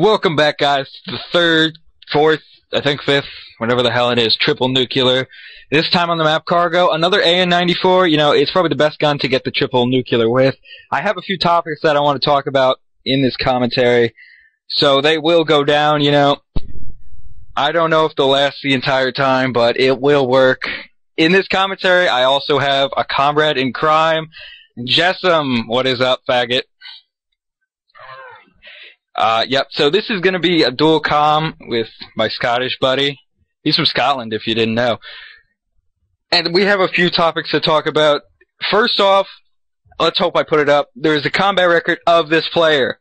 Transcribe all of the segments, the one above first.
Welcome back, guys, to the third, fourth, I think fifth, whatever the hell it is, triple nuclear. This time on the map Cargo, another AN94. It's probably the best gun to get the triple nuclear with. I have a few topics that I want to talk about in this commentary, so they will go down, I don't know if they'll last the entire time, but it will work. In this commentary, I also have a comrade in crime, Jessam. What is up, faggot? Yep, so this is going to be a dual comm with my Scottish buddy. He's from Scotland, if you didn't know. And we have a few topics to talk about. First off, let's hope I put it up. There is a combat record of this player.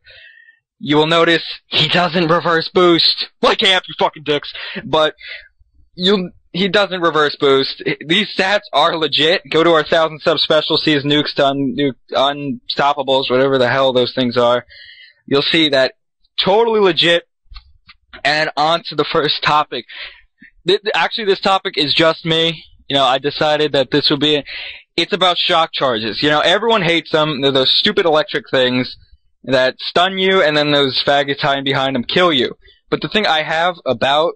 You will notice he doesn't reverse boost. Like Amp, you fucking dicks. But he doesn't reverse boost. These stats are legit. Go to our 1,000 sub special, see his nukes to unstoppables, whatever the hell those things are. You'll see that totally legit. And on to the first topic. Actually, this topic is just me. I decided that this would be it's about shock charges. Everyone hates them. They're those stupid electric things that stun you, and then those faggots hiding behind them kill you. But the thing I have about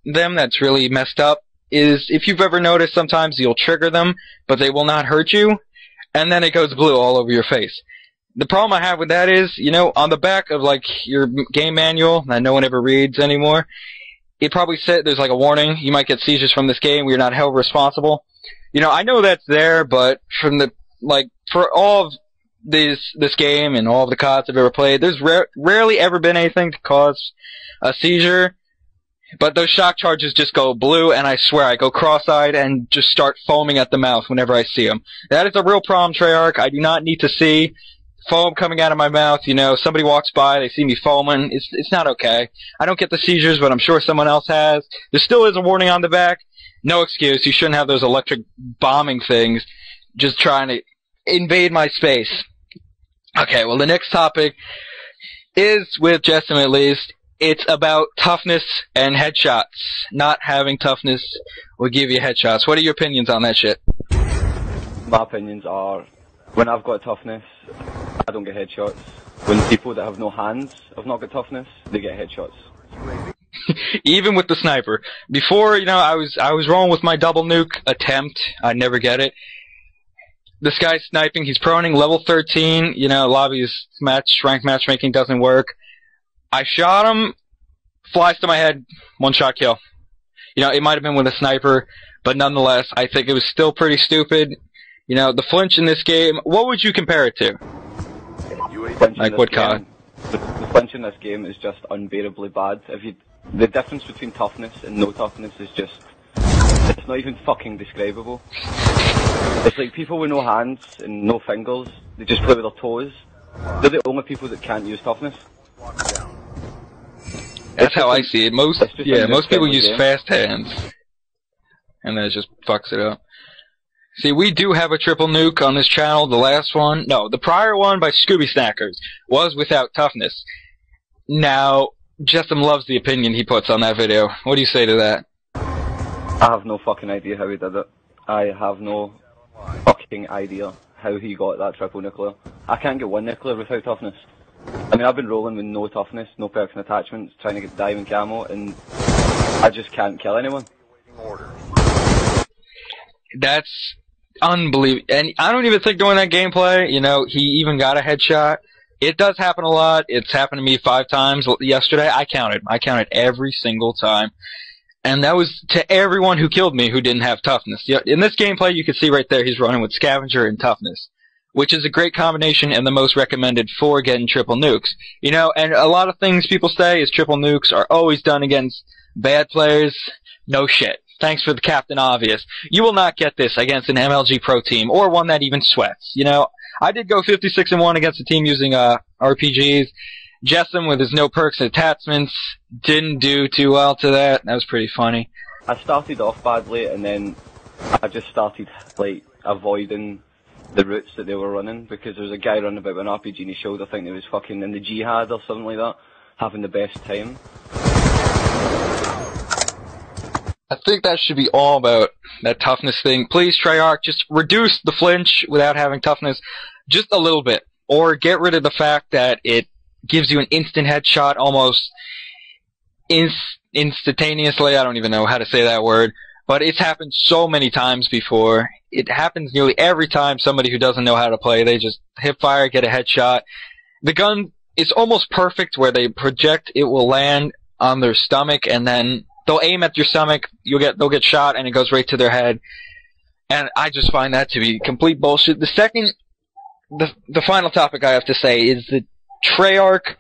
them that's really messed up is if you've ever noticed, sometimes you'll trigger them, but they will not hurt you, and then it goes blue all over your face. The problem I have with that is, on the back of, your game manual that no one ever reads anymore, it probably said there's, a warning. You might get seizures from this game. We're not held responsible. I know that's there, but from for all of this game and all of the CODs I've ever played, there's rarely ever been anything to cause a seizure. But those shock charges just go blue, and I swear I go cross-eyed and just start foaming at the mouth whenever I see them. That is a real problem, Treyarch. I do not need to see foam coming out of my mouth. Somebody walks by, they see me foaming. It's not okay. I don't get the seizures, but I'm sure someone else has. There still is a warning on the back. No excuse. You shouldn't have those electric bombing things just trying to invade my space. Okay, well, the next topic is, with Jessam at least, it's about toughness and headshots. Not having toughness will give you headshots. What are your opinions on that shit? My opinions are, when I've got toughness, I don't get headshots. When people that have no hands have not got toughness, they get headshots. Even with the sniper. Before, I was rolling with my double nuke attempt. I never get it. This guy's sniping. He's proning level 13. Lobby's ranked matchmaking doesn't work. I shot him. Flies to my head. One shot kill. It might have been with a sniper, but nonetheless, I think it was still pretty stupid. The flinch in this game, what would you compare it to? What COD? The flinch in this game is just unbearably bad. The difference between toughness and no toughness is just, it's not even fucking describable. It's like people with no hands and no fingers, they just play with their toes. They're the only people that can't use toughness. That's how I see it. Most people use fast hands, and that just fucks it up. See, we do have a triple nuke on this channel. The last one, no, the prior one by Scooby Snackers was without toughness. Now, Jessam loves the opinion he puts on that video. What do you say to that? I have no fucking idea how he did it. I have no fucking idea how he got that triple nuclear. I can't get one nuclear without toughness. I've been rolling with no toughness, no perks and attachments, trying to get diamond camo, and I just can't kill anyone. That's unbelievable. And I don't even think during that gameplay, he even got a headshot. It does happen a lot. It's happened to me 5 times yesterday. I counted every single time. And that was to everyone who killed me who didn't have toughness. In this gameplay, you can see right there, he's running with Scavenger and toughness, which is a great combination and the most recommended for getting triple nukes. And a lot of things people say is triple nukes are always done against bad players. No shit. Thanks for the Captain Obvious. You will not get this against an MLG Pro team, or one that even sweats. I did go 56-1 against a team using RPGs. Jessam, with his no perks and attachments, didn't do too well to that. That was pretty funny. I started off badly, and then I just started, avoiding the routes that they were running, because there was a guy running about with an RPG in his shoulder, I think he was fucking in the jihad or something like that, having the best time. I think that should be all about that toughness thing. Please, Treyarch, just reduce the flinch without having toughness just a little bit. Or get rid of the fact that it gives you an instant headshot almost instantaneously. I don't even know how to say that word, but it's happened so many times before. It happens nearly every time somebody who doesn't know how to play, they just hip fire, get a headshot. The gun is almost perfect where they project, it will land on their stomach, and then they'll aim at your stomach, they'll get shot, and it goes right to their head. And I just find that to be complete bullshit. The final topic I have to say is the Treyarch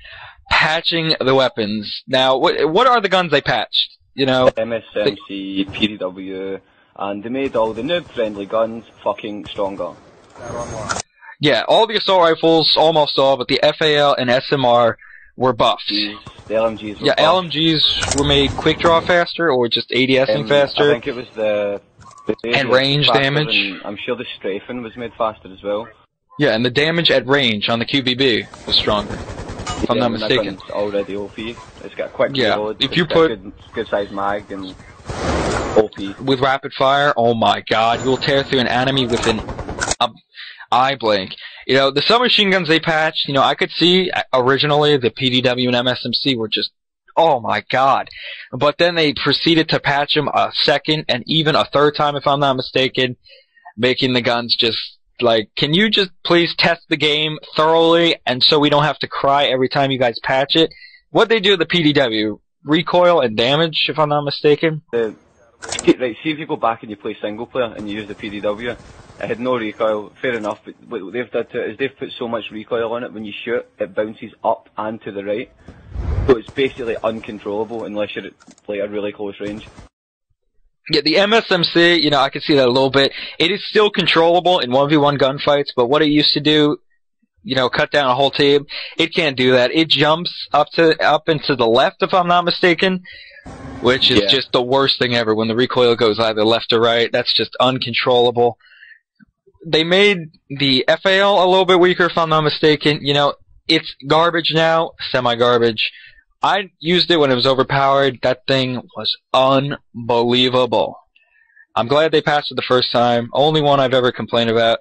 patching the weapons. Now, what are the guns they patched? You know, MSMC, PDW, and they made all the noob-friendly guns fucking stronger. Yeah, all the assault rifles, almost all, but the FAL and SMR were buffed. The LMGs were yeah, buffed. LMGs were made quick draw faster, or just ADSing faster. I think it was the and range damage. I'm sure the strafing was made faster as well. Yeah, and the damage at range on the QBB was stronger, if I'm not mistaken. That gun's already OP. It's got a quick reload. If you put good size mag and OP with rapid fire, oh my god, you'll tear through an enemy within an eye blink. You know, the submachine guns they patched, you know, I could see originally the PDW and MSMC were just, oh my god. But then they proceeded to patch them a second and even a third time, if I'm not mistaken, making the guns just like, can you just please test the game thoroughly and so we don't have to cry every time you guys patch it? What they do with the PDW, recoil and damage, if I'm not mistaken. Right, see if you go back and you play single player and you use the PDW, it had no recoil, fair enough, but what they've done to it is they've put so much recoil on it, when you shoot, it bounces up and to the right. So it's basically uncontrollable unless you're at like a really close range. Yeah, the MSMC, you know, I can see that a little bit. It is still controllable in 1v1 gunfights, but what it used to do, you know, cut down a whole team, it can't do that. It jumps up into the left, if I'm not mistaken, which is just the worst thing ever. When the recoil goes either left or right, that's just uncontrollable. They made the FAL a little bit weaker, if I'm not mistaken. You know, it's garbage now, semi-garbage. I used it when it was overpowered. That thing was unbelievable. I'm glad they patched it the first time. Only one I've ever complained about.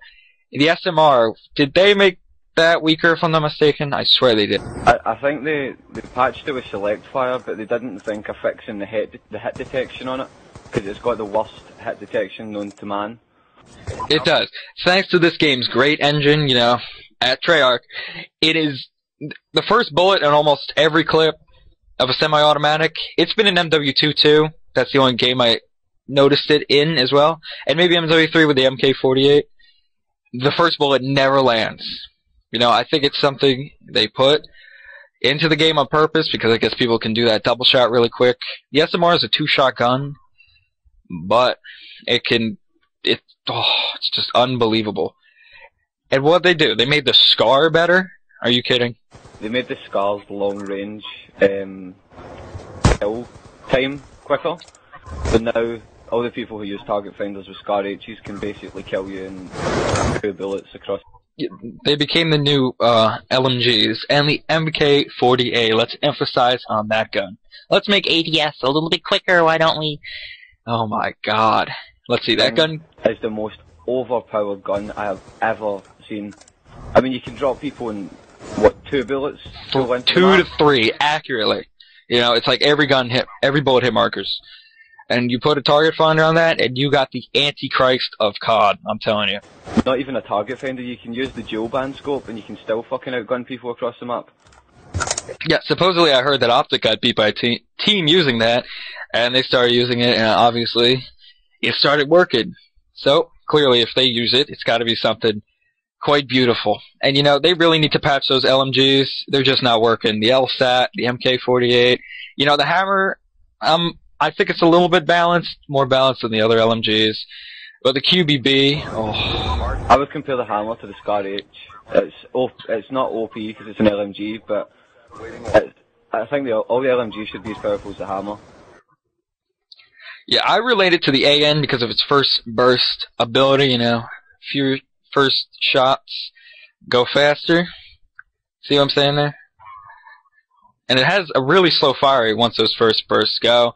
The SMR, did they make that weaker, if I'm not mistaken? I swear they did. I think they patched it with select fire, but they didn't think of fixing the hit detection on it, because it's got the worst hit detection known to man. It does. Thanks to this game's great engine, you know, at Treyarch, it is the first bullet in almost every clip of a semi-automatic. It's been in MW2 too. That's the only game I noticed it in as well. And maybe MW3 with the MK48. The first bullet never lands. You know, I think it's something they put into the game on purpose because I guess people can do that double shot really quick. The SMR is a two-shot gun, but it's just unbelievable. And what they do, they made the SCAR better? Are you kidding? They made the SCAR's long range kill time quicker, but now all the people who use target finders with SCAR H's can basically kill you in 2 bullets across. They became the new LMGs, and the MK40A, let's emphasize on that gun. Let's make ADS a little bit quicker, why don't we? Oh my god. Let's see, that gun is the most overpowered gun I have ever seen. I mean, you can drop people in, what, 2 bullets? 2 to 3, accurately. You know, it's like every bullet hit markers. And you put a target finder on that, and you got the Antichrist of COD, I'm telling you. Not even a target finder, you can use the dual band scope, and you can still fucking outgun people across the map. Yeah, supposedly I heard that Optic got beat by a team using that, and they started using it, and obviously it started working. So, clearly if they use it, it's gotta be something quite beautiful. And you know, they really need to patch those LMGs. They're just not working. The LSAT, the MK48. You know, the Hammer, I think it's a little bit balanced, more balanced than the other LMGs. But the QBB, oh. I would compare the Hammer to the SCAR H. It's not OP because it's an LMG, but I think all the LMGs should be as powerful as the Hammer. Yeah, I relate it to the AN because of its first burst ability, you know. Few first shots go faster. See what I'm saying there? And it has a really slow fire rate once those first bursts go.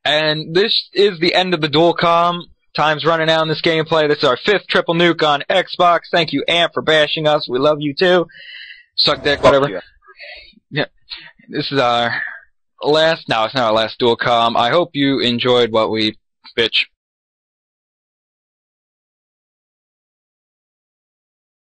And this is the end of the dual comm. Time's running out in this gameplay. This is our 5th triple nuke on Xbox. Thank you, Amp, for bashing us. We love you too. Suck dick, whatever. Yeah. This is our last. No, it's not our last dual com. I hope you enjoyed what we bitch